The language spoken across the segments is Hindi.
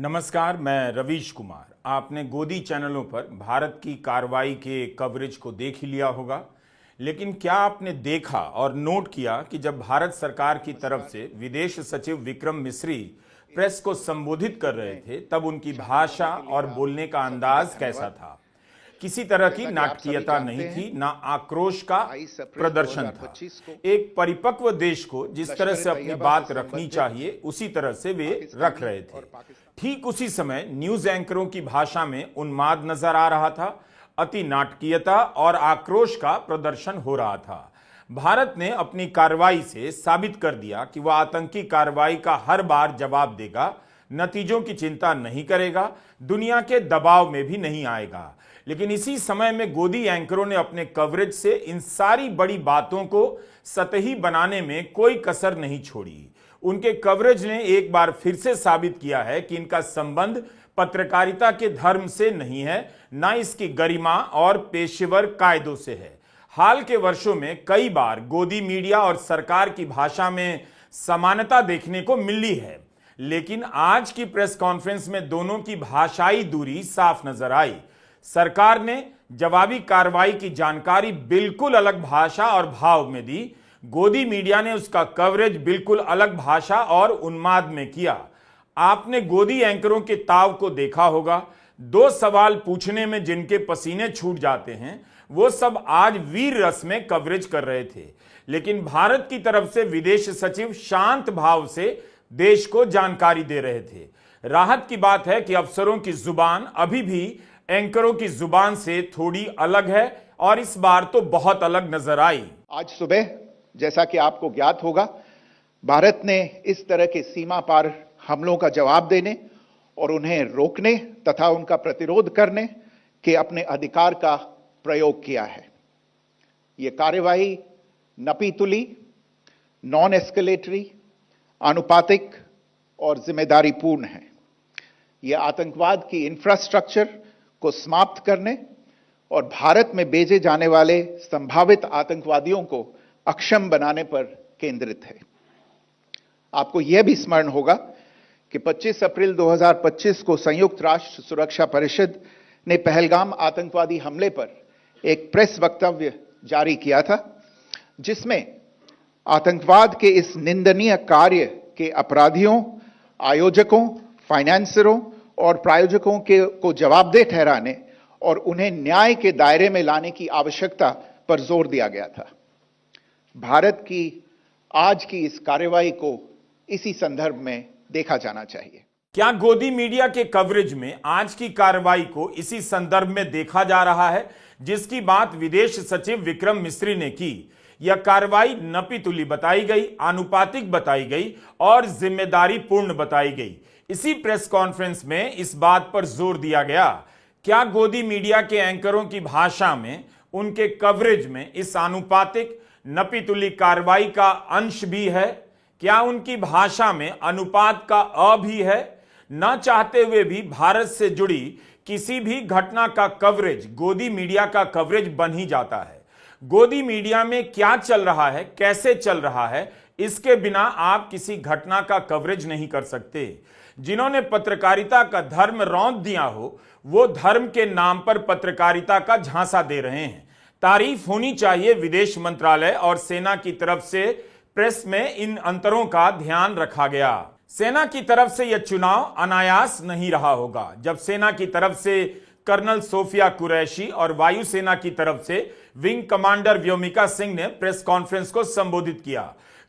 नमस्कार, मैं रवीश कुमार। आपने गोदी चैनलों पर भारत की कार्रवाई के कवरेज को देख ही लिया होगा, लेकिन क्या आपने देखा और नोट किया कि जब भारत सरकार की तरफ से विदेश सचिव विक्रम मिस्री प्रेस को संबोधित कर रहे थे, तब उनकी भाषा और बोलने का अंदाज कैसा था? किसी तरह की नाटकीयता नहीं थी, ना आक्रोश का प्रदर्शन था। एक परिपक्व देश को जिस तरह से अपनी बात रखनी चाहिए, उसी तरह से वे रख रहे थे। ठीक उसी समय न्यूज एंकरों की भाषा में उन्माद नजर आ रहा था, अति नाटकीयता और आक्रोश का प्रदर्शन हो रहा था। भारत ने अपनी कार्रवाई से साबित कर दिया कि वह आतंकी कार्रवाई का हर बार जवाब देगा, नतीजों की चिंता नहीं करेगा, दुनिया के दबाव में भी नहीं आएगा। लेकिन इसी समय में गोदी एंकरों ने अपने कवरेज से इन सारी बड़ी बातों को सतही बनाने में कोई कसर नहीं छोड़ी। उनके कवरेज ने एक बार फिर से साबित किया है कि इनका संबंध पत्रकारिता के धर्म से नहीं है, ना इसकी गरिमा और पेशेवर कायदों से है। हाल के वर्षों में कई बार गोदी मीडिया और सरकार की भाषा में समानता देखने को मिली है, लेकिन आज की प्रेस कॉन्फ्रेंस में दोनों की भाषाई दूरी साफ नजर आई। सरकार ने जवाबी कार्रवाई की जानकारी बिल्कुल अलग भाषा और भाव में दी, गोदी मीडिया ने उसका कवरेज बिल्कुल अलग भाषा और उन्माद में किया। आपने गोदी एंकरों के ताव को देखा होगा। दो सवाल पूछने में जिनके पसीने छूट जाते हैं, वो सब आज वीर रस में कवरेज कर रहे थे, लेकिन भारत की तरफ से विदेश सचिव शांत भाव से देश को जानकारी दे रहे थे। राहत की बात है कि अफसरों की जुबान अभी भी एंकरों की जुबान से थोड़ी अलग है, और इस बार तो बहुत अलग नजर आई। आज सुबह, जैसा कि आपको ज्ञात होगा, भारत ने इस तरह के सीमा पार हमलों का जवाब देने और उन्हें रोकने तथा उनका प्रतिरोध करने के अपने अधिकार का प्रयोग किया है। यह कार्यवाही नपीतुली, नॉन एस्केलेटरी, आनुपातिक और जिम्मेदारीपूर्ण है। यह आतंकवाद की इंफ्रास्ट्रक्चर को समाप्त करने और भारत में भेजे जाने वाले संभावित आतंकवादियों को अक्षम बनाने पर केंद्रित है। आपको यह भी स्मरण होगा कि 25 अप्रैल 2025 को संयुक्त राष्ट्र सुरक्षा परिषद ने पहलगाम आतंकवादी हमले पर एक प्रेस वक्तव्य जारी किया था, जिसमें आतंकवाद के इस निंदनीय कार्य के अपराधियों, आयोजकों, फाइनेंसरों और प्रायोजकों को जवाबदेह ठहराने और उन्हें न्याय के दायरे में लाने की आवश्यकता पर जोर दिया गया था। भारत की आज की इस कार्रवाई को इसी संदर्भ में देखा जाना चाहिए। क्या गोदी मीडिया के कवरेज में आज की कार्रवाई को इसी संदर्भ में देखा जा रहा है जिसकी बात विदेश सचिव विक्रम मिस्री ने की? यह कार्रवाई नपीतुली बताई गई, आनुपातिक बताई गई और जिम्मेदारी पूर्ण बताई गई। इसी प्रेस कॉन्फ्रेंस में इस बात पर जोर दिया गया, क्या गोदी मीडिया के एंकरों की भाषा में, उनके कवरेज में इस आनुपातिक नपीतुली कार्रवाई का अंश भी है? क्या उनकी भाषा में अनुपात का अ भी है? न चाहते हुए भी भारत से जुड़ी किसी भी घटना का कवरेज गोदी मीडिया का कवरेज बन ही जाता है। गोदी मीडिया में क्या चल रहा है, कैसे चल रहा है, इसके बिना आप किसी घटना का कवरेज नहीं कर सकते। जिन्होंने पत्रकारिता का धर्म रौंद दिया हो, वो धर्म के नाम पर पत्रकारिता का झांसा दे रहे हैं। तारीफ होनी चाहिए विदेश मंत्रालय और सेना की तरफ से प्रेस में इन अंतरों का ध्यान रखा गया। सेना की तरफ से यह चुनाव अनायास नहीं रहा होगा। जब सेना की तरफ से कर्नल सोफिया कुरैशी और वायुसेना की तरफ से विंग कमांडर व्योमिका सिंह ने प्रेस कॉन्फ्रेंस को संबोधित किया,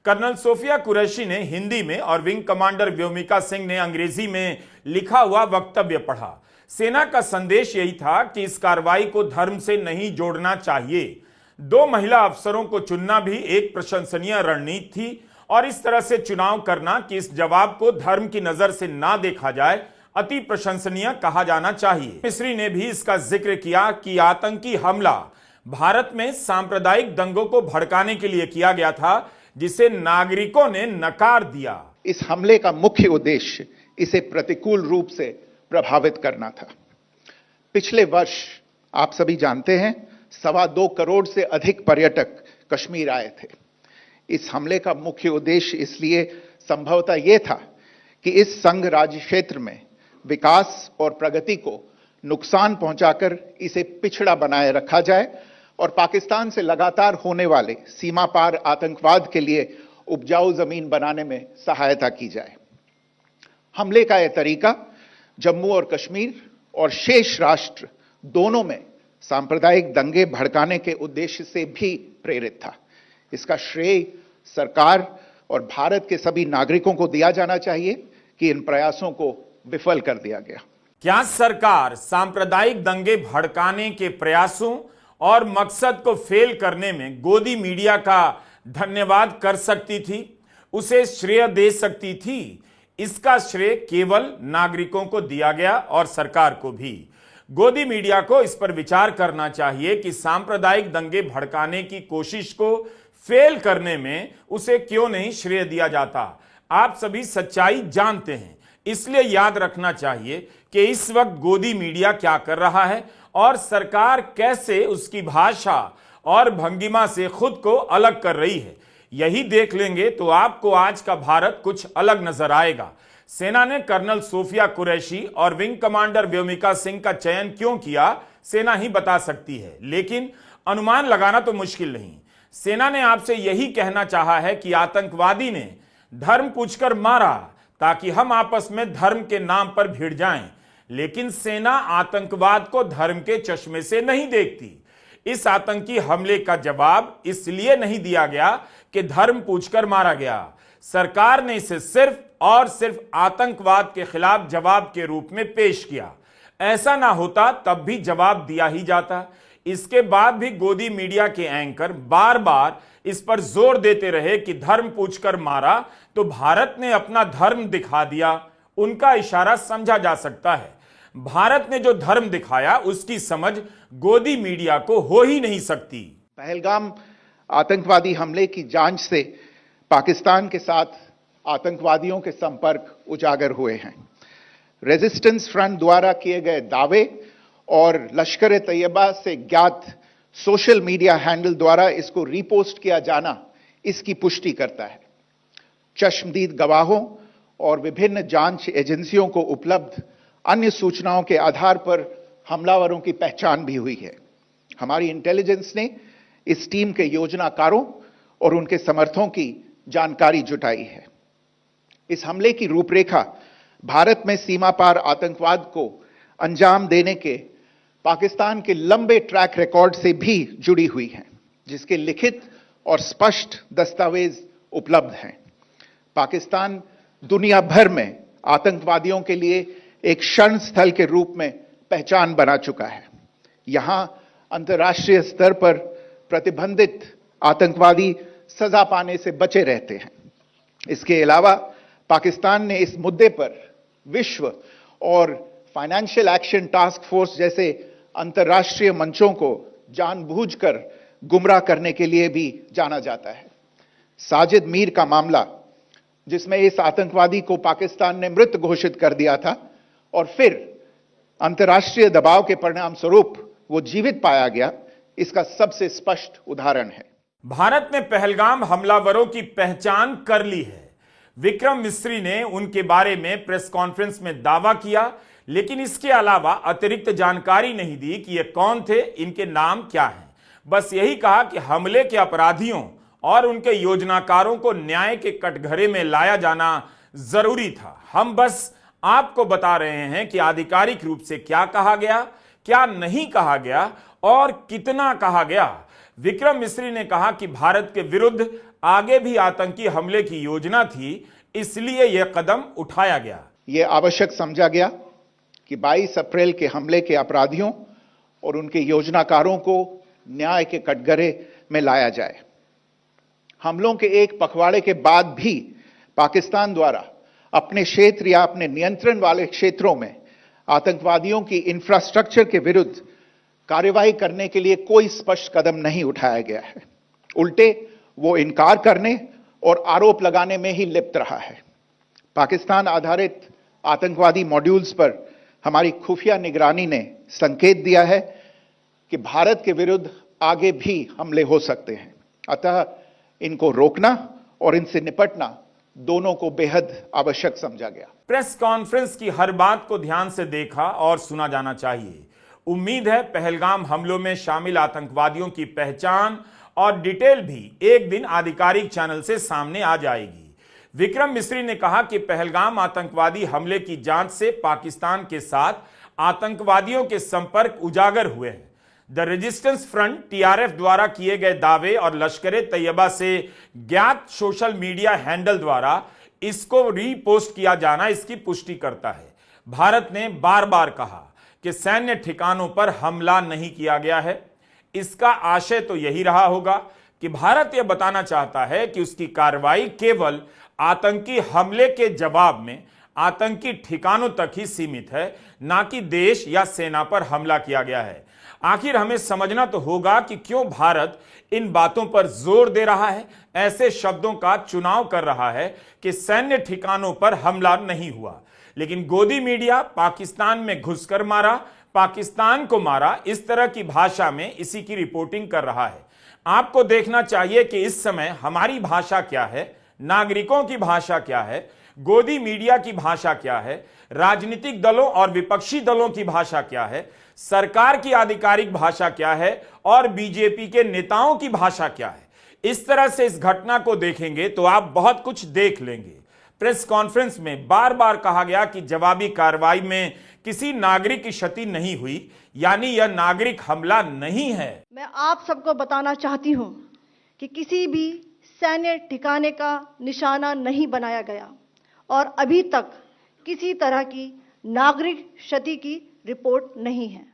कर्नल सोफिया कुरैशी ने हिंदी में और विंग कमांडर व्योमिका सिंह ने अंग्रेजी में लिखा हुआ वक्तव्य पढ़ा। सेना का संदेश यही था कि इस कार्रवाई को धर्म से नहीं जोड़ना चाहिए। दो महिला अफसरों को चुनना भी एक प्रशंसनीय रणनीति थी, और इस तरह से चुनाव करना कि इस जवाब को धर्म की नजर से ना देखा जाए, अति प्रशंसनीय कहा जाना चाहिए। मिस्री ने भी इसका जिक्र किया कि आतंकी हमला भारत में सांप्रदायिक दंगों को भड़काने के लिए किया गया था, जिसे नागरिकों ने नकार दिया। इस हमले का मुख्य उद्देश्य इसे प्रतिकूल रूप से प्रभावित करना था। पिछले वर्ष आप सभी जानते हैं, 2.25 करोड़ से अधिक पर्यटक कश्मीर आए थे। इस हमले का मुख्य उद्देश्य इसलिए संभवतः यह था कि इस संघ राज्य क्षेत्र में विकास और प्रगति को नुकसान पहुंचाकर इसे पिछड़ा बनाए रखा जाए और पाकिस्तान से लगातार होने वाले सीमा पार आतंकवाद के लिए उपजाऊ जमीन बनाने में सहायता की जाए। हमले का यह तरीका जम्मू और कश्मीर और शेष राष्ट्र दोनों में सांप्रदायिक दंगे भड़काने के उद्देश्य से भी प्रेरित था। इसका श्रेय सरकार और भारत के सभी नागरिकों को दिया जाना चाहिए कि इन प्रयासों को विफल कर दिया गया। क्या सरकार सांप्रदायिक दंगे भड़काने के प्रयासों और मकसद को फेल करने में गोदी मीडिया का धन्यवाद कर सकती थी, उसे श्रेय दे सकती थी? इसका श्रेय केवल नागरिकों को दिया गया और सरकार को भी। गोदी मीडिया को इस पर विचार करना चाहिए कि सांप्रदायिक दंगे भड़काने की कोशिश को फेल करने में उसे क्यों नहीं श्रेय दिया जाता। आप सभी सच्चाई जानते हैं, इसलिए याद रखना चाहिए कि इस वक्त गोदी मीडिया क्या कर रहा है और सरकार कैसे उसकी भाषा और भंगिमा से खुद को अलग कर रही है। यही देख लेंगे तो आपको आज का भारत कुछ अलग नजर आएगा। सेना ने कर्नल सोफिया कुरैशी और विंग कमांडर व्योमिका सिंह का चयन क्यों किया, सेना ही बता सकती है, लेकिन अनुमान लगाना तो मुश्किल नहीं। सेना ने आपसे यही कहना चाहा है कि आतंकवादी ने धर्म पूछकर मारा ताकि हम आपस में धर्म के नाम पर भिड़ जाएं, लेकिन सेना आतंकवाद को धर्म के चश्मे से नहीं देखती। इस आतंकी हमले का जवाब इसलिए नहीं दिया गया कि धर्म पूछकर मारा गया। सरकार ने इसे सिर्फ और सिर्फ आतंकवाद के खिलाफ जवाब के रूप में पेश किया। ऐसा ना होता तब भी जवाब दिया ही जाता। इसके बाद भी गोदी मीडिया के एंकर बार बार इस पर जोर देते रहे कि धर्म पूछकर मारा तो भारत ने अपना धर्म दिखा दिया। उनका इशारा समझा जा सकता है। भारत ने जो धर्म दिखाया उसकी समझ गोदी मीडिया को हो ही नहीं सकती। पहलगाम आतंकवादी हमले की जांच से पाकिस्तान के साथ आतंकवादियों के संपर्क उजागर हुए हैं। रेजिस्टेंस फ्रंट द्वारा किए गए दावे और लश्कर ए तैयबा से ज्ञात सोशल मीडिया हैंडल द्वारा इसको रीपोस्ट किया जाना इसकी पुष्टि करता है। चश्मदीद गवाहों और विभिन्न जांच एजेंसियों को उपलब्ध अन्य सूचनाओं के आधार पर हमलावरों की पहचान भी हुई है। हमारी इंटेलिजेंस ने इस टीम के योजनाकारों और उनके समर्थकों की जानकारी जुटाई है। इस हमले की रूपरेखा भारत में सीमा पार आतंकवाद को अंजाम देने के पाकिस्तान के लंबे ट्रैक रिकॉर्ड से भी जुड़ी हुई है, जिसके लिखित और स्पष्ट दस्तावेज उपलब्ध हैं। पाकिस्तान दुनिया भर में आतंकवादियों के लिए एक शरण स्थल के रूप में पहचान बना चुका है। यहां अंतर्राष्ट्रीय स्तर पर प्रतिबंधित आतंकवादी सजा पाने से बचे रहते हैं। इसके अलावा पाकिस्तान ने इस मुद्दे पर विश्व और फाइनेंशियल एक्शन टास्क फोर्स जैसे अंतर्राष्ट्रीय मंचों को जानबूझकर गुमराह करने के लिए भी जाना जाता है। साजिद मीर का मामला, जिसमें इस आतंकवादी को पाकिस्तान ने मृत घोषित कर दिया था और फिर अंतर्राष्ट्रीय दबाव के परिणाम स्वरूप वो जीवित पाया गया, इसका सबसे स्पष्ट उदाहरण है। भारत ने पहलगाम हमलावरों की पहचान कर ली है। विक्रम मिस्री ने उनके बारे में प्रेस कॉन्फ्रेंस में दावा किया, लेकिन इसके अलावा अतिरिक्त जानकारी नहीं दी कि ये कौन थे, इनके नाम क्या हैं। बस यही कहा कि हमले के अपराधियों और उनके योजनाकारों को न्याय के कटघरे में लाया जाना जरूरी था। हम बस आपको बता रहे हैं कि आधिकारिक रूप से क्या कहा गया, क्या नहीं कहा गया और कितना कहा गया। विक्रम मिस्री ने कहा कि भारत के विरुद्ध आगे भी आतंकी हमले की योजना थी, इसलिए यह कदम उठाया गया। यह आवश्यक समझा गया कि 22 अप्रैल के हमले के अपराधियों और उनके योजनाकारों को न्याय के कटघरे में लाया जाए। हमलों के एक पखवाड़े के बाद भी पाकिस्तान द्वारा अपने क्षेत्र या अपने नियंत्रण वाले क्षेत्रों में आतंकवादियों की इंफ्रास्ट्रक्चर के विरुद्ध कार्रवाई करने के लिए कोई स्पष्ट कदम नहीं उठाया गया है। उल्टे वो इनकार करने और आरोप लगाने में ही लिप्त रहा है। पाकिस्तान आधारित आतंकवादी मॉड्यूल्स पर हमारी खुफिया निगरानी ने संकेत दिया है कि भारत के विरुद्ध आगे भी हमले हो सकते हैं। अतः इनको रोकना और इनसे निपटना दोनों को बेहद आवश्यक समझा गया। प्रेस कॉन्फ्रेंस की हर बात को ध्यान से देखा और सुना जाना चाहिए। उम्मीद है पहलगाम हमलों में शामिल आतंकवादियों की पहचान और डिटेल भी एक दिन आधिकारिक चैनल से सामने आ जाएगी। विक्रम मिस्री ने कहा कि पहलगाम आतंकवादी हमले की जांच से पाकिस्तान के साथ आतंकवादियों के संपर्क उजागर हुए हैं। द रेजिस्टेंस फ्रंट टीआरएफ द्वारा किए गए दावे और लश्कर तैयबा से ज्ञात सोशल मीडिया हैंडल द्वारा इसको रीपोस्ट किया जाना इसकी पुष्टि करता है। भारत ने बार बार कहा कि सैन्य ठिकानों पर हमला नहीं किया गया है। इसका आशय तो यही रहा होगा कि भारत यह बताना चाहता है कि उसकी कार्रवाई केवल आतंकी हमले के जवाब में आतंकी ठिकानों तक ही सीमित है, ना कि देश या सेना पर हमला किया गया है। आखिर हमें समझना तो होगा कि क्यों भारत इन बातों पर जोर दे रहा है, ऐसे शब्दों का चुनाव कर रहा है कि सैन्य ठिकानों पर हमला नहीं हुआ, लेकिन गोदी मीडिया पाकिस्तान में घुसकर मारा, पाकिस्तान को मारा, इस तरह की भाषा में इसी की रिपोर्टिंग कर रहा है। आपको देखना चाहिए कि इस समय हमारी भाषा क्या है, नागरिकों की भाषा क्या है, गोदी मीडिया की भाषा क्या है, राजनीतिक दलों और विपक्षी दलों की भाषा क्या है, सरकार की आधिकारिक भाषा क्या है और बीजेपी के नेताओं की भाषा क्या है। इस तरह से इस घटना को देखेंगे तो आप बहुत कुछ देख लेंगे। प्रेस कॉन्फ्रेंस में बार बार कहा गया कि जवाबी कार्रवाई में किसी नागरिक की क्षति नहीं हुई, यानी यह नागरिक हमला नहीं है। मैं आप सबको बताना चाहती हूं कि किसी भी सैन्य ठिकाने का निशाना नहीं बनाया गया और अभी तक किसी तरह की नागरिक क्षति की रिपोर्ट नहीं है।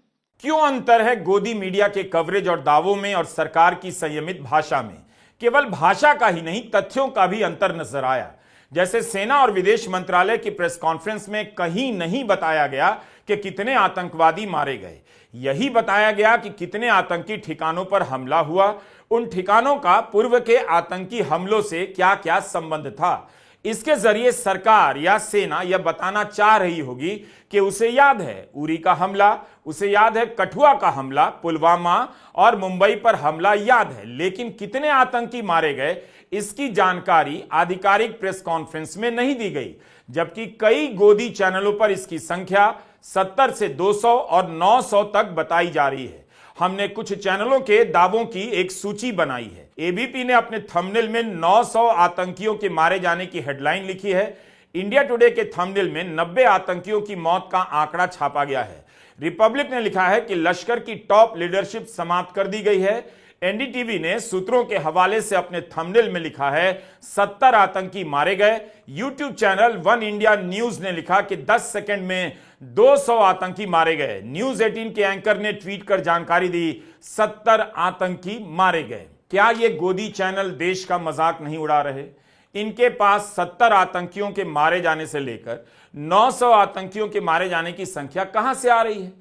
क्यों अंतर है गोदी मीडिया के कवरेज और दावों में और सरकार की संयमित भाषा में? केवल भाषा का ही नहीं, तथ्यों का भी अंतर नजर आया। जैसे सेना और विदेश मंत्रालय की प्रेस कॉन्फ्रेंस में कहीं नहीं बताया गया कि कितने आतंकवादी मारे गए, यही बताया गया कि कितने आतंकी ठिकानों पर हमला हुआ, उन ठिकानों का पूर्व के आतंकी हमलों से क्या क्या संबंध था। इसके जरिए सरकार या सेना यह बताना चाह रही होगी कि उसे याद है उरी का हमला, उसे याद है कठुआ का हमला, पुलवामा और मुंबई पर हमला याद है, लेकिन कितने आतंकी मारे गए इसकी जानकारी आधिकारिक प्रेस कॉन्फ्रेंस में नहीं दी गई, जबकि कई गोदी चैनलों पर इसकी संख्या 70 से 200 और 900 तक बताई जा रही है। हमने कुछ चैनलों के दावों की एक सूची बनाई है। एबीपी ने अपने थंबनेल में 900 आतंकियों के मारे जाने की हेडलाइन लिखी है। इंडिया टुडे के थंबनेल में 90 आतंकियों की मौत का आंकड़ा छापा गया है। रिपब्लिक ने लिखा है कि लश्कर की टॉप लीडरशिप समाप्त कर दी गई है। एनडीटीवी ने सूत्रों के हवाले से अपने थंबनेल में लिखा है 70 आतंकी मारे गए। YouTube channel one India news ने लिखा कि 10 सेकंड में 200 आतंकी मारे गए। न्यूज 18 के एंकर ने ट्वीट कर जानकारी दी 70 आतंकी मारे गए। क्या ये गोदी चैनल देश का मजाक नहीं उड़ा रहे? इनके पास 70 आतंकियों के मारे जाने से लेकर 900 आतंकियों के मारे जाने की संख्या कहां से आ रही है?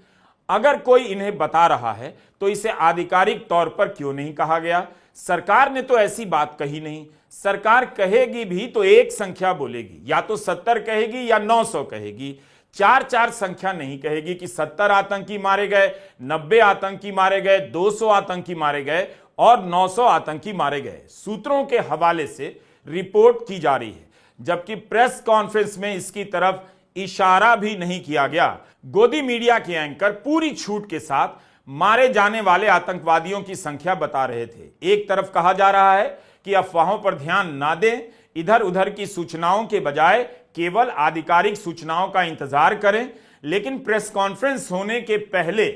अगर कोई इन्हें बता रहा है तो इसे आधिकारिक तौर पर क्यों नहीं कहा गया? सरकार ने तो ऐसी बात कही नहीं। सरकार कहेगी भी तो एक संख्या बोलेगी, या तो 70 कहेगी या 900 कहेगी, 4 संख्या नहीं कहेगी कि 70 आतंकी मारे गए, 90 आतंकी मारे गए, 200 आतंकी मारे गए और 900 आतंकी मारे गए। सूत्रों के हवाले से रिपोर्ट की जा रही है, जबकि प्रेस कॉन्फ्रेंस में इसकी तरफ इशारा भी नहीं किया गया। गोदी मीडिया के एंकर पूरी छूट के साथ मारे जाने वाले आतंकवादियों की संख्या बता रहे थे। एक तरफ कहा जा रहा है कि अफवाहों पर ध्यान ना दें, इधर उधर की सूचनाओं के बजाय केवल आधिकारिक सूचनाओं का इंतजार करें, लेकिन प्रेस कॉन्फ्रेंस होने के पहले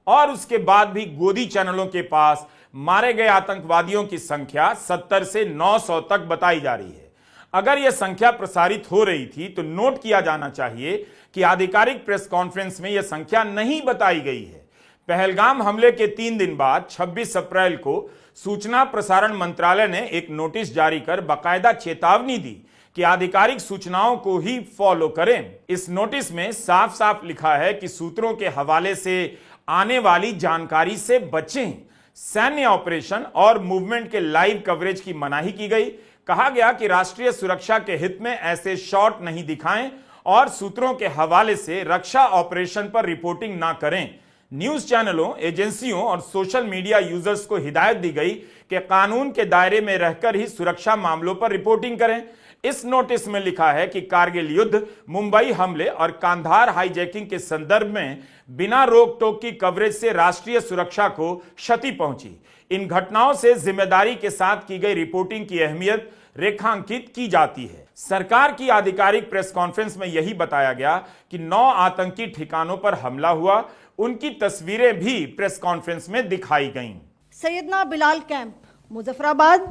और उसके बाद भी गोदी चैनलों के पास मारे गए आतंकवादियों की संख्या 70 से 900 तक बताई जा रही है। अगर यह संख्या प्रसारित हो रही थी तो नोट किया जाना चाहिए कि आधिकारिक प्रेस कॉन्फ्रेंस में यह संख्या नहीं बताई गई है। पहलगाम हमले के 3 दिन बाद 26 अप्रैल को सूचना प्रसारण मंत्रालय ने एक नोटिस जारी कर बाकायदा चेतावनी दी कि आधिकारिक सूचनाओं को ही फॉलो करें। इस नोटिस में साफ साफ लिखा है कि सूत्रों के हवाले से आने वाली जानकारी से बचें। सैन्य ऑपरेशन और मूवमेंट के लाइव कवरेज की मनाही की गई। कहा गया कि राष्ट्रीय सुरक्षा के हित में ऐसे शॉट नहीं दिखाएं और सूत्रों के हवाले से रक्षा ऑपरेशन पर रिपोर्टिंग ना करें। न्यूज चैनलों, एजेंसियों और सोशल मीडिया यूजर्स को हिदायत दी गई कि कानून के दायरे में रहकर ही सुरक्षा मामलों पर रिपोर्टिंग करें। इस नोटिस में लिखा है कि कारगिल युद्ध, मुंबई हमले और कांधार हाईजैकिंग के संदर्भ में बिना रोक टोक की कवरेज से राष्ट्रीय सुरक्षा को क्षति पहुंची। इन घटनाओं से जिम्मेदारी के साथ की गई रिपोर्टिंग की अहमियत रेखांकित की जाती है। सरकार की आधिकारिक प्रेस कॉन्फ्रेंस में यही बताया गया कि 9 आतंकी ठिकानों पर हमला हुआ। उनकी तस्वीरें भी प्रेस कॉन्फ्रेंस में दिखाई गईं। सैयदना बिलाल कैंप, मुजफ्फराबाद,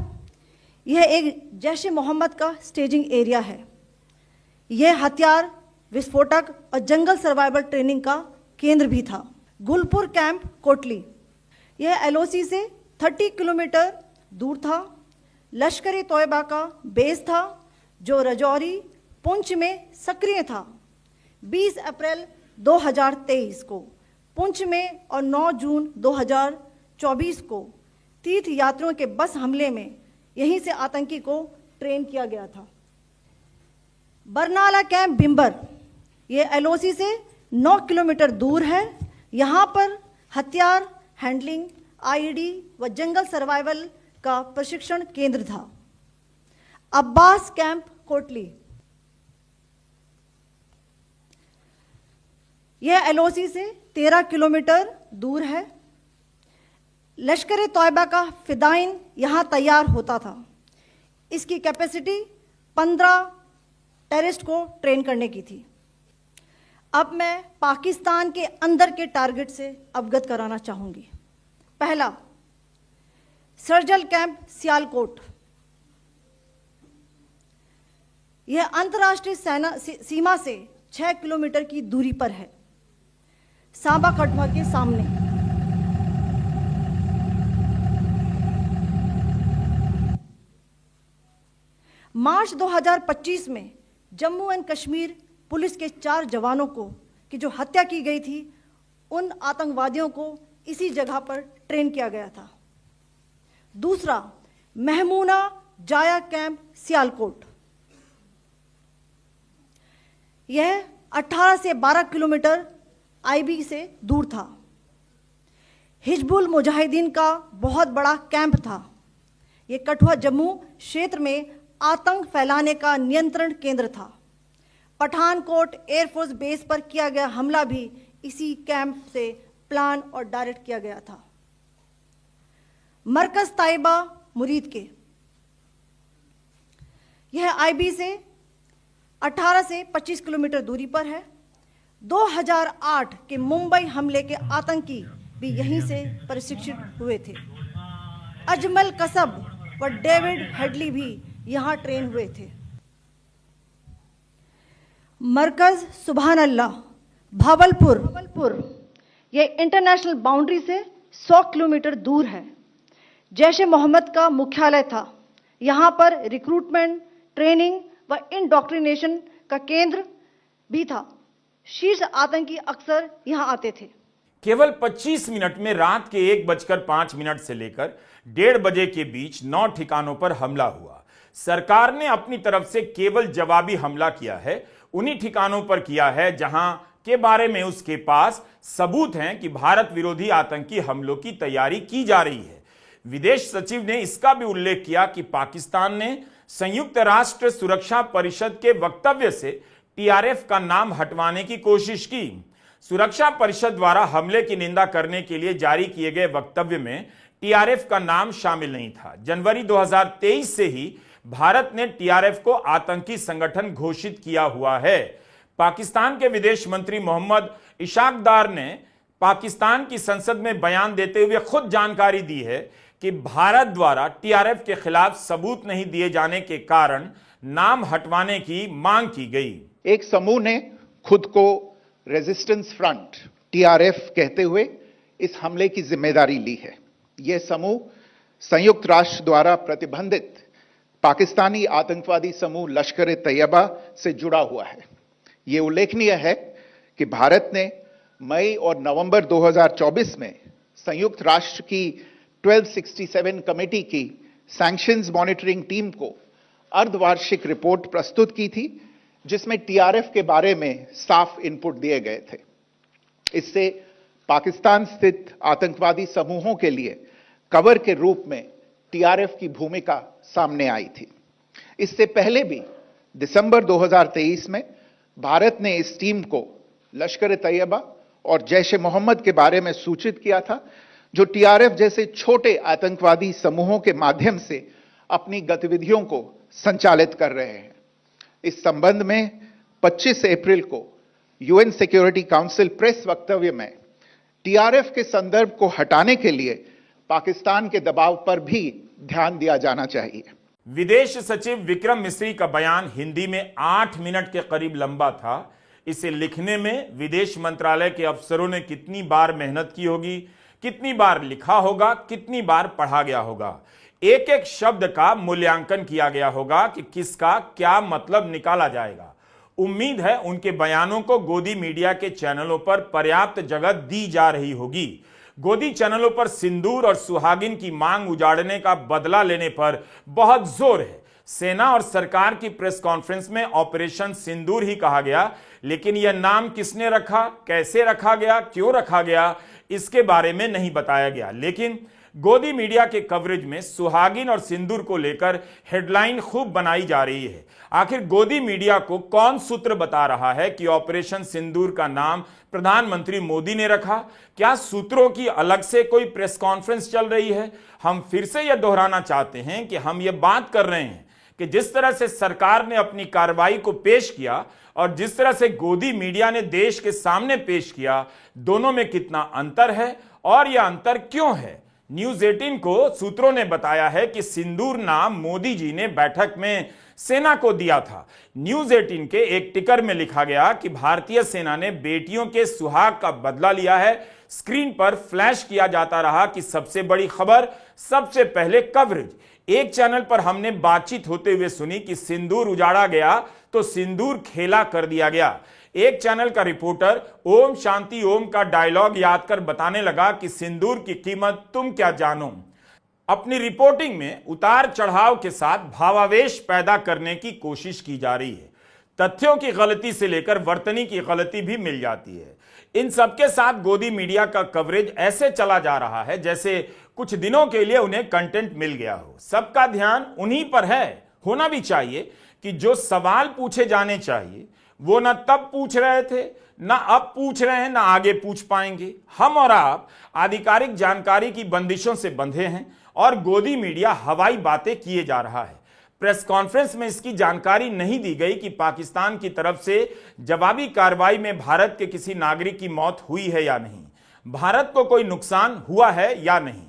यह एक जैश ए मोहम्मद का स्टेजिंग एरिया है। यह हथियार, विस्फोटक और जंगल सर्वाइवल ट्रेनिंग का केंद्र भी था। गुलपुर कैंप, कोटली, यह एलओसी से 30 किलोमीटर दूर था। लश्कर ए तोयबा का बेस था जो रजौरी, पुंछ में सक्रिय था। 20 अप्रैल 2023 को पुंछ में और 9 जून 2024 को तीर्थ यात्रियों के बस हमले में यहीं से आतंकी को ट्रेन किया गया था। बरनाला कैंप, बिंबर, ये एलओसी से 9 किलोमीटर दूर है। यहाँ पर हथियार हैंडलिंग, आईईडी व जंगल सर्वाइवल का प्रशिक्षण केंद्र था। अब्बास कैंप, कोटली, यह एलओसी से 13 किलोमीटर दूर है। लश्कर ए तोयबा का फिदाइन यहाँ तैयार होता था। इसकी कैपेसिटी 15 टेररिस्ट को ट्रेन करने की थी। अब मैं पाकिस्तान के अंदर के टारगेट से अवगत कराना चाहूंगी। पहला, सर्जल कैंप, सियालकोट, यह अंतर्राष्ट्रीय सीमा से 6 किलोमीटर की दूरी पर है, सांबा कठुआ के सामने। मार्च 2025 में जम्मू एंड कश्मीर पुलिस के 4 जवानों को की जो हत्या की गई थी, उन आतंकवादियों को इसी जगह पर ट्रेन किया गया था। दूसरा, महमूना जाया कैंप, सियालकोट, यह 18 से 12 किलोमीटर आईबी से दूर था। हिजबुल मुजाहिदीन का बहुत बड़ा कैंप था। यह कठुआ जम्मू क्षेत्र में आतंक फैलाने का नियंत्रण केंद्र था। पठानकोट एयरफोर्स बेस पर किया गया हमला भी इसी कैंप से प्लान और डायरेक्ट किया गया था। मरकज ताइबा, मुरीद के, यह आईबी से 18 से 25 किलोमीटर दूरी पर है। 2008 के मुंबई हमले के आतंकी भी यहीं से प्रशिक्षित हुए थे। अजमल कसब व डेविड हेडली भी यहां ट्रेन हुए थे। मरकज सुभान अल्लाह, भावलपुर, यह इंटरनेशनल बाउंड्री से 100 किलोमीटर दूर है। जैश ए मोहम्मद का मुख्यालय था। यहां पर रिक्रूटमेंट, ट्रेनिंग व इंडोक्ट्रिनेशन का केंद्र भी था। शीर्ष आतंकी अक्सर यहां आते थे। केवल 25 मिनट में रात के 1:05 से लेकर 1:30 बजे के बीच 9 ठिकानों पर हमला हुआ। सरकार ने अपनी तरफ से केवल जवाबी हमला किया है, उन्हीं ठिकानों पर किया है जहां के बारे में उसके पास सबूत हैं कि भारत विरोधी आतंकी हमलों की तैयारी की जा रही है। विदेश सचिव ने इसका भी उल्लेख किया कि पाकिस्तान ने संयुक्त राष्ट्र सुरक्षा परिषद के वक्तव्य से टीआरएफ का नाम हटवाने की कोशिश की। सुरक्षा परिषद द्वारा हमले की निंदा करने के लिए जारी किए गए वक्तव्य में टीआरएफ का नाम शामिल नहीं था। जनवरी 2023 से ही भारत ने टीआरएफ को आतंकी संगठन घोषित किया हुआ है। पाकिस्तान के विदेश मंत्री मोहम्मद इशाक डार ने पाकिस्तान की संसद में बयान देते हुए खुद जानकारी दी है कि भारत द्वारा टीआरएफ के खिलाफ सबूत नहीं दिए जाने के कारण नाम हटवाने की मांग की गई। एक समूह ने खुद को रेजिस्टेंस फ्रंट, टीआरएफ कहते हुए इस हमले की जिम्मेदारी ली है। यह समूह संयुक्त राष्ट्र द्वारा प्रतिबंधित पाकिस्तानी आतंकवादी समूह लश्कर ए तैयबा से जुड़ा हुआ है। यह उल्लेखनीय है कि भारत ने मई और नवंबर 2024 में संयुक्त राष्ट्र की 1267 कमेटी की सैंक्शंस मॉनिटरिंग टीम को अर्धवार्षिक रिपोर्ट प्रस्तुत की थी, जिसमें टीआरएफ के बारे में साफ इनपुट दिए गए थे। इससे पाकिस्तान स्थित आतंकवादी समूहों के लिए कवर के रूप में टीआरएफ की भूमिका सामने आई थी। इससे पहले भी दिसंबर 2023 में भारत ने इस टीम को लश्कर-ए-तैयबा और जैश-ए-मोहम्मद के बारे में सूचित किया था, जो टीआरएफ जैसे छोटे आतंकवादी समूहों के माध्यम से अपनी गतिविधियों को संचालित कर रहे हैं। इस संबंध में 25 अप्रैल को यूएन सिक्योरिटी काउंसिल प्रेस वक्तव्य में टीआरएफ के संदर्भ को हटाने के लिए पाकिस्तान के दबाव पर भी ध्यान दिया जाना चाहिए। विदेश सचिव विक्रम मिस्री का बयान हिंदी में 8 मिनट के करीब लंबा था। इसे लिखने में विदेश मंत्रालय के अफसरों ने कितनी बार मेहनत की होगी, कितनी बार लिखा होगा, कितनी बार पढ़ा गया होगा। एक एक शब्द का मूल्यांकन किया गया होगा कि किसका क्या मतलब निकाला जाएगा। उम्मीद है उनके बयानों को गोदी मीडिया के चैनलों पर पर्याप्त जगह दी जा रही होगी। गोदी चैनलों पर सिंदूर और सुहागिन की मांग उजाड़ने का बदला लेने पर बहुत जोर है। सेना और सरकार की प्रेस कॉन्फ्रेंस में ऑपरेशन सिंदूर ही कहा गया, लेकिन यह नाम किसने रखा, कैसे रखा गया, क्यों रखा गया, इसके बारे में नहीं बताया गया। लेकिन गोदी मीडिया के कवरेज में सुहागिन और सिंदूर को लेकर हेडलाइन खूब बनाई जा रही है। आखिर गोदी मीडिया को कौन सूत्र बता रहा है कि ऑपरेशन सिंदूर का नाम प्रधानमंत्री मोदी ने रखा? क्या सूत्रों की अलग से कोई प्रेस कॉन्फ्रेंस चल रही है? हम फिर से यह दोहराना चाहते हैं कि हम यह बात कर रहे हैं कि जिस तरह से सरकार ने अपनी कार्रवाई को पेश किया और जिस तरह से गोदी मीडिया ने देश के सामने पेश किया, दोनों में कितना अंतर है और यह अंतर क्यों है। न्यूज 18 को सूत्रों ने बताया है कि सिंदूर नाम मोदी जी ने बैठक में सेना को दिया था। न्यूज 18 के एक टिकर में लिखा गया कि भारतीय सेना ने बेटियों के सुहाग का बदला लिया है। स्क्रीन पर फ्लैश किया जाता रहा कि सबसे बड़ी खबर, सबसे पहले कवरेज। एक चैनल पर हमने बातचीत होते हुए सुनी कि सिंदूर उजाड़ा गया तो सिंदूर खेला कर दिया गया। एक चैनल का रिपोर्टर ओम शांति ओम का डायलॉग याद कर बताने लगा कि सिंदूर की कीमत तुम क्या जानो। अपनी रिपोर्टिंग में उतार चढ़ाव के साथ भावावेश पैदा करने की कोशिश की जा रही है। तथ्यों की गलती से लेकर वर्तनी की गलती भी मिल जाती है। इन सबके साथ गोदी मीडिया का कवरेज ऐसे चला जा रहा है जैसे कुछ दिनों के लिए उन्हें कंटेंट मिल गया हो। सबका ध्यान उन्हीं पर है। होना भी चाहिए कि जो सवाल पूछे जाने चाहिए वो न तब पूछ रहे थे, ना अब पूछ रहे हैं, ना आगे पूछ पाएंगे। हम और आप आधिकारिक जानकारी की बंदिशों से बंधे हैं और गोदी मीडिया हवाई बातें किए जा रहा है। प्रेस कॉन्फ्रेंस में इसकी जानकारी नहीं दी गई कि पाकिस्तान की तरफ से जवाबी कार्रवाई में भारत के किसी नागरिक की मौत हुई है या नहीं, भारत को कोई नुकसान हुआ है या नहीं।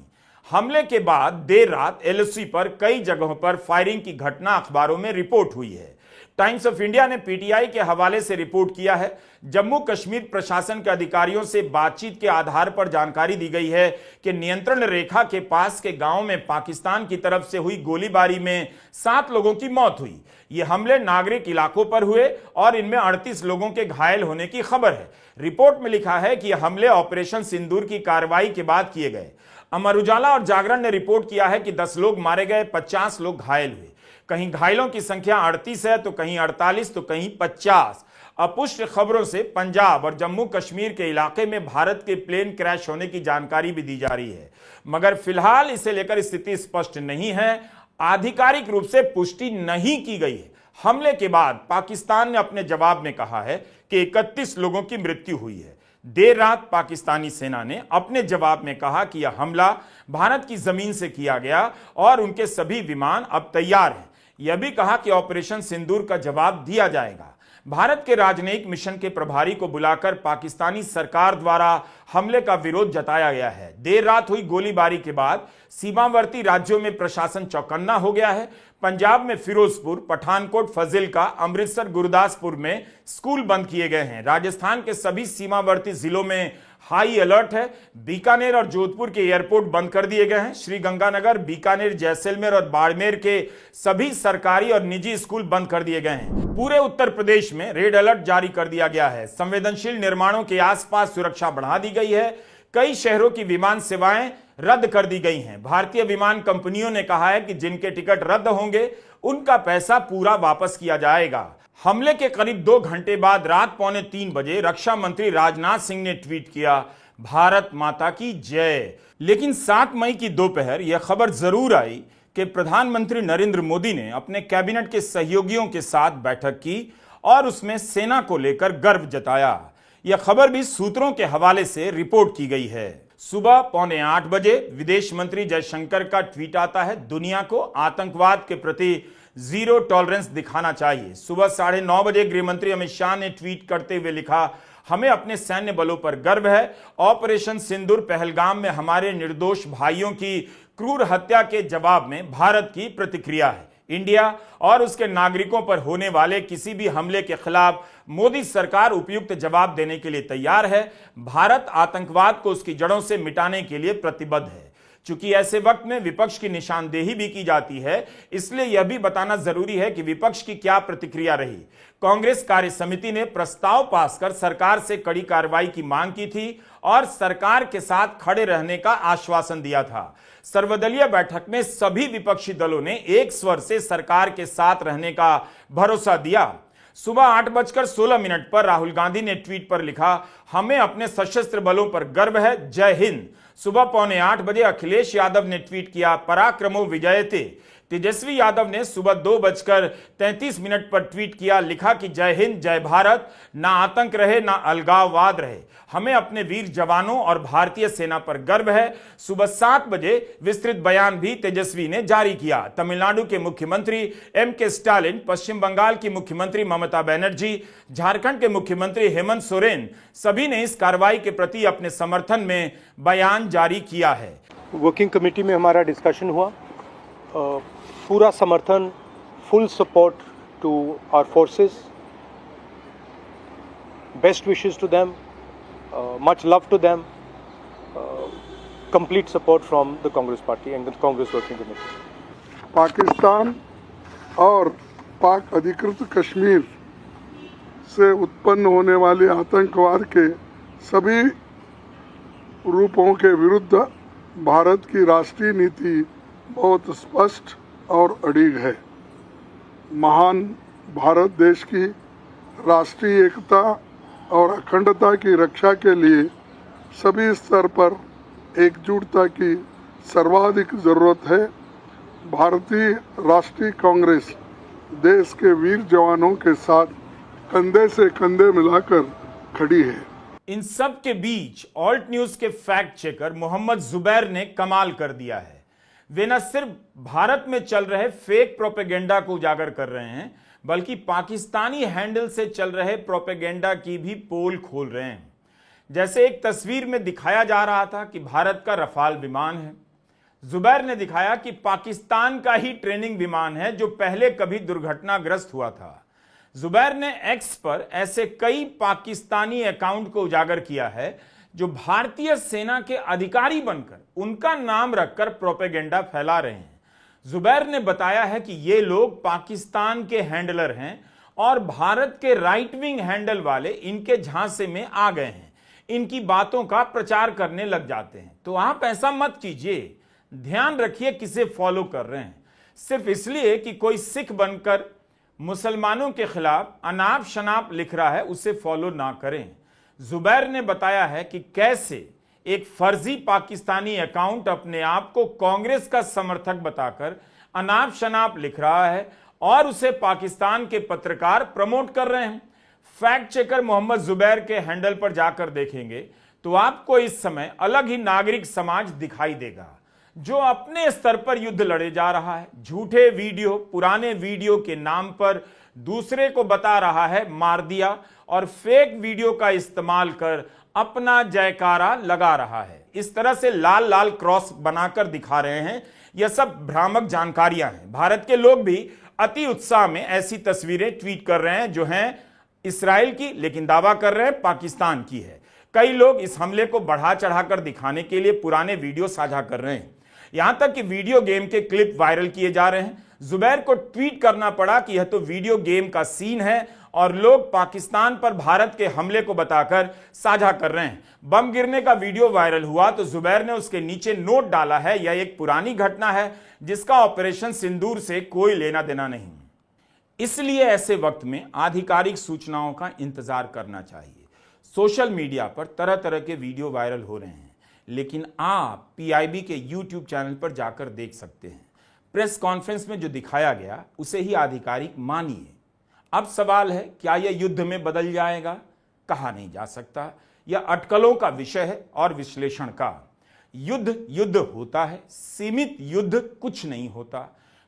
हमले के बाद देर रात एलओसी पर कई जगहों पर फायरिंग की घटना अखबारों में रिपोर्ट हुई है। टाइम्स ऑफ इंडिया ने पीटीआई के हवाले से रिपोर्ट किया है। जम्मू कश्मीर प्रशासन के अधिकारियों से बातचीत के आधार पर जानकारी दी गई है कि नियंत्रण रेखा के पास के गांव में पाकिस्तान की तरफ से हुई गोलीबारी में 7 लोगों की मौत हुई। ये हमले नागरिक इलाकों पर हुए और इनमें 38 लोगों के घायल होने की खबर है। रिपोर्ट में लिखा है कि यह हमले ऑपरेशन सिंदूर की कार्रवाई के बाद किए गए। अमर उजाला और जागरण ने रिपोर्ट किया है कि 10 लोग मारे गए, 50 लोग घायल हुए। कहीं घायलों की संख्या 38 है तो कहीं 48 तो कहीं 50। अपुष्ट खबरों से पंजाब और जम्मू कश्मीर के इलाके में भारत के प्लेन क्रैश होने की जानकारी भी दी जा रही है, मगर फिलहाल इसे लेकर स्थिति स्पष्ट नहीं है। आधिकारिक रूप से पुष्टि नहीं की गई है। हमले के बाद पाकिस्तान ने अपने जवाब में कहा है कि 31 लोगों की मृत्यु हुई है। देर रात पाकिस्तानी सेना ने अपने जवाब में कहा कि यह हमला भारत की जमीन से किया गया और उनके सभी विमान अब तैयार हैं। यह भी कहा कि ऑपरेशन सिंदूर का जवाब दिया जाएगा। भारत के राजनयिक मिशन के प्रभारी को बुलाकर पाकिस्तानी सरकार द्वारा हमले का विरोध जताया गया है। देर रात हुई गोलीबारी के बाद सीमावर्ती राज्यों में प्रशासन चौकन्ना हो गया है। पंजाब में फिरोजपुर, पठानकोट, फजिल्का, अमृतसर, गुरदासपुर में स्कूल बंद किए गए हैं। राजस्थान के सभी सीमावर्ती जिलों में हाई अलर्ट है। बीकानेर और जोधपुर के एयरपोर्ट बंद कर दिए गए हैं। श्रीगंगानगर, बीकानेर, जैसलमेर और बाड़मेर के सभी सरकारी और निजी स्कूल बंद कर दिए गए हैं। पूरे उत्तर प्रदेश में रेड अलर्ट जारी कर दिया गया है। संवेदनशील निर्माणों के आसपास सुरक्षा बढ़ा दी गई है। कई शहरों की विमान सेवाएं रद्द कर दी गई हैं। भारतीय विमान कंपनियों ने कहा है कि जिनके टिकट रद्द होंगे उनका पैसा पूरा वापस किया जाएगा। हमले के करीब 2 घंटे बाद रात 2:45 बजे रक्षा मंत्री राजनाथ सिंह ने ट्वीट किया, भारत माता की जय। लेकिन 7 मई की दोपहर यह खबर जरूर आई कि प्रधानमंत्री नरेंद्र मोदी ने अपने कैबिनेट के सहयोगियों के साथ बैठक की और उसमें सेना को लेकर गर्व जताया। यह खबर भी सूत्रों के हवाले से रिपोर्ट की गई है। सुबह 7:45 बजे विदेश मंत्री जयशंकर का ट्वीट आता है, दुनिया को आतंकवाद के प्रति जीरो टॉलरेंस दिखाना चाहिए। सुबह 9:30 बजे गृह मंत्री अमित शाह ने ट्वीट करते हुए लिखा, हमें अपने सैन्य बलों पर गर्व है। ऑपरेशन सिंदूर पहलगाम में हमारे निर्दोष भाइयों की क्रूर हत्या के जवाब में भारत की प्रतिक्रिया है। इंडिया और उसके नागरिकों पर होने वाले किसी भी हमले के खिलाफ मोदी सरकार उपयुक्त जवाब देने के लिए तैयार है। भारत आतंकवाद को उसकी जड़ों से मिटाने के लिए प्रतिबद्ध है। चूंकि ऐसे वक्त में विपक्ष की निशानदेही भी की जाती है, इसलिए यह भी बताना जरूरी है कि विपक्ष की क्या प्रतिक्रिया रही। कांग्रेस कार्य समिति ने प्रस्ताव पास कर सरकार से कड़ी कार्रवाई की मांग की थी और सरकार के साथ खड़े रहने का आश्वासन दिया था। सर्वदलीय बैठक में सभी विपक्षी दलों ने एक स्वर से सरकार के साथ रहने का भरोसा दिया। सुबह 8:16 पर राहुल गांधी ने ट्वीट पर लिखा, हमें अपने सशस्त्र बलों पर गर्व है, जय हिंद। सुबह 7:45 बजे अखिलेश यादव ने ट्वीट किया, पराक्रमो विजयते। तेजस्वी यादव ने सुबह 2:33 पर ट्वीट किया, लिखा कि जय हिंद, जय भारत, ना आतंक रहे ना अलगाववाद रहे, हमें अपने वीर जवानों और भारतीय सेना पर गर्व है। सुबह 7 बजे विस्तृत बयान भी तेजस्वी ने जारी किया। तमिलनाडु के मुख्यमंत्री M.K. स्टालिन, पश्चिम बंगाल की मुख्यमंत्री ममता बनर्जी, झारखंड के मुख्यमंत्री हेमंत सोरेन, सभी ने इस कार्रवाई के प्रति अपने समर्थन में बयान जारी किया है। वर्किंग कमेटी में हमारा डिस्कशन हुआ, पूरा समर्थन, full support to our forces, best wishes to them, much love to them, complete support from the Congress party and the Congress working committee. Pakistan और पाक अधिकृत कश्मीर से उत्पन्न होने वाले आतंकवाद के सभी रूपों के विरुद्ध भारत की राष्ट्रीय नीति बहुत स्पष्ट और अडिग है। महान भारत देश की राष्ट्रीय एकता और अखंडता की रक्षा के लिए सभी स्तर पर एकजुटता की सर्वाधिक जरूरत है। भारतीय राष्ट्रीय कांग्रेस देश के वीर जवानों के साथ कंधे से कंधे मिलाकर खड़ी है। इन सब के बीच ऑल्ट न्यूज के फैक्ट चेकर मोहम्मद जुबैर ने कमाल कर दिया है। वे न सिर्फ भारत में चल रहे फेक प्रोपेगेंडा को उजागर कर रहे हैं, बल्कि पाकिस्तानी हैंडल से चल रहे प्रोपेगेंडा की भी पोल खोल रहे हैं। जैसे एक तस्वीर में दिखाया जा रहा था कि भारत का रफाल विमान है, जुबैर ने दिखाया कि पाकिस्तान का ही ट्रेनिंग विमान है जो पहले कभी दुर्घटनाग्रस्त हुआ था। जुबैर ने एक्स पर ऐसे कई पाकिस्तानी अकाउंट को उजागर किया है जो भारतीय सेना के अधिकारी बनकर उनका नाम रखकर प्रोपेगेंडा फैला रहे हैं। जुबैर ने बताया है कि ये लोग पाकिस्तान के हैंडलर हैं और भारत के राइट विंग हैंडल वाले इनके झांसे में आ गए हैं, इनकी बातों का प्रचार करने लग जाते हैं। तो आप ऐसा मत कीजिए, ध्यान रखिए किसे फॉलो कर रहे हैं। सिर्फ इसलिए कि कोई सिख बनकर मुसलमानों के खिलाफ अनाप शनाप लिख रहा है, उसे फॉलो ना करें। जुबैर ने बताया है कि कैसे एक फर्जी पाकिस्तानी अकाउंट अपने आप को कांग्रेस का समर्थक बताकर अनाप शनाप लिख रहा है और उसे पाकिस्तान के पत्रकार प्रमोट कर रहे हैं। फैक्ट चेकर मोहम्मद जुबैर के हैंडल पर जाकर देखेंगे तो आपको इस समय अलग ही नागरिक समाज दिखाई देगा जो अपने स्तर पर युद्ध लड़े जा रहा है। झूठे वीडियो, पुराने वीडियो के नाम पर दूसरे को बता रहा है मार दिया और फेक वीडियो का इस्तेमाल कर अपना जयकारा लगा रहा है। इस तरह से लाल लाल क्रॉस बनाकर दिखा रहे हैं। यह सब भ्रामक जानकारियां हैं। भारत के लोग भी अति उत्साह में ऐसी तस्वीरें ट्वीट कर रहे हैं जो हैं इस्राएल की, लेकिन दावा कर रहे हैं पाकिस्तान की है। कई लोग इस हमले को बढ़ा चढ़ाकर दिखाने के लिए पुराने वीडियो साझा कर रहे हैं। यहां तक कि वीडियो गेम के क्लिप वायरल किए जा रहे हैं। जुबैर को ट्वीट करना पड़ा कि यह तो वीडियो गेम का सीन है और लोग पाकिस्तान पर भारत के हमले को बताकर साझा कर रहे हैं। बम गिरने का वीडियो वायरल हुआ तो जुबैर ने उसके नीचे नोट डाला है, यह एक पुरानी घटना है जिसका ऑपरेशन सिंदूर से कोई लेना देना नहीं। इसलिए ऐसे वक्त में आधिकारिक सूचनाओं का इंतजार करना चाहिए। सोशल मीडिया पर तरह तरह के वीडियो वायरल हो रहे हैं, लेकिन आप PIB के YouTube चैनल पर जाकर देख सकते हैं। प्रेस कॉन्फ्रेंस में जो दिखाया गया उसे ही आधिकारिक मानिए। अब सवाल है, क्या यह युद्ध में बदल जाएगा? कहा नहीं जा सकता। यह अटकलों का विषय है और विश्लेषण का। युद्ध युद्ध होता है, सीमित युद्ध कुछ नहीं होता।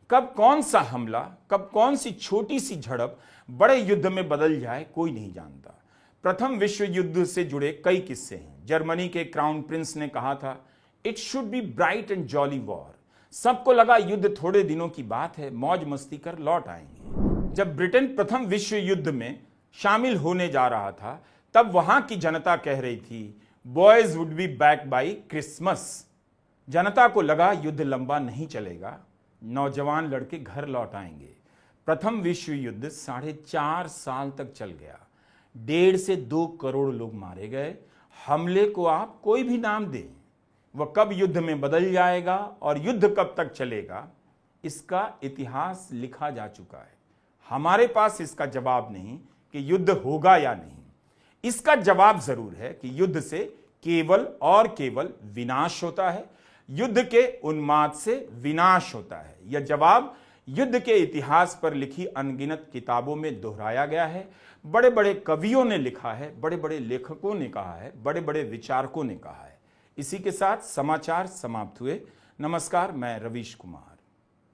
कब कौन सा हमला, कब कौन सी छोटी सी झड़प बड़े युद्ध में बदल जाए, कोई नहीं जानता। प्रथम विश्व युद्ध से जुड़े कई किस्से हैं। जर्मनी के क्राउन प्रिंस ने कहा था, it should be bright and jolly war. सबको लगा युद्ध थोड़े दिनों की बात है, मौज मस्ती कर लौट आएंगे। जब ब्रिटेन प्रथम विश्व युद्ध में शामिल होने जा रहा था, तब वहां की जनता कह रही थी, boys would be back by Christmas. जनता को लगा युद्ध लंबा नहीं चलेगा, नौजवान लड़के घर लौट आएंगे। प्रथम विश्व युद्ध 4.5 साल तक चल गया। 1.5 से 2 करोड़ लोग मारे गए। हमले को आप कोई भी नाम दें, वह कब युद्ध में बदल जाएगा और युद्ध कब तक चलेगा, इसका इतिहास लिखा जा चुका है। हमारे पास इसका जवाब नहीं कि युद्ध होगा या नहीं। इसका जवाब जरूर है कि युद्ध से केवल और केवल विनाश होता है। युद्ध के उन्माद से विनाश होता है। यह जवाब युद्ध के इतिहास पर लिखी अनगिनत किताबों में दोहराया गया है। बड़े बड़े कवियों ने लिखा है, बड़े बड़े लेखकों ने कहा है, बड़े बड़े विचारकों ने कहा है। इसी के साथ समाचार समाप्त हुए। नमस्कार, मैं रवीश कुमार।